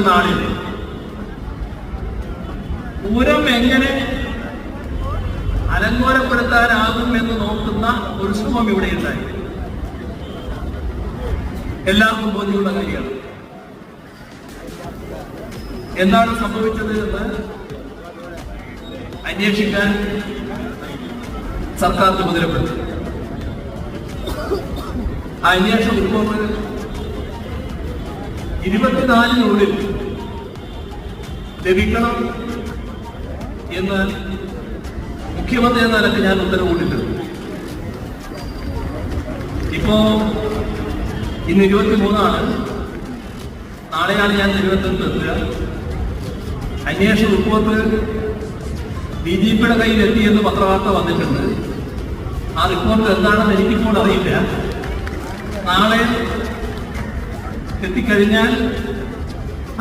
നാളിൽ പൂരം എങ്ങനെ അലങ്കോലപ്പെടുത്താനാകും എന്ന് നോക്കുന്ന ഒരു ശ്രമം ഇവിടെ ഉണ്ടായി. എല്ലാവർക്കും ബോധ്യമുള്ള കാര്യമാണ്. എന്താണ് സംഭവിച്ചത് എന്ന് അന്വേഷിക്കാൻ സർക്കാർ ചുമതലപ്പെടുത്തി. ആ അന്വേഷണ റിപ്പോർട്ട് 24-നുള്ളിൽ ലഭിക്കണം എന്ന് മുഖ്യമന്ത്രി എന്ന നിലയ്ക്ക് ഞാൻ ഉത്തരവ് കൊടുത്തിട്ടുണ്ട്. ഇപ്പോ ഇന്ന് 23-ആണ്. നാളെയാണ് ഞാൻ തിരുവനന്തപുരത്ത് എത്തുക. അന്വേഷണ റിപ്പോർട്ട് DGPയുടെ കയ്യിൽ എത്തിയെന്ന് പത്രവാർത്ത വന്നിട്ടുണ്ട്. ആ റിപ്പോർട്ട് എന്താണെന്ന് എനിക്കിപ്പോൾ അറിയില്ല. നാളെ എത്തിക്കഴിഞ്ഞാൽ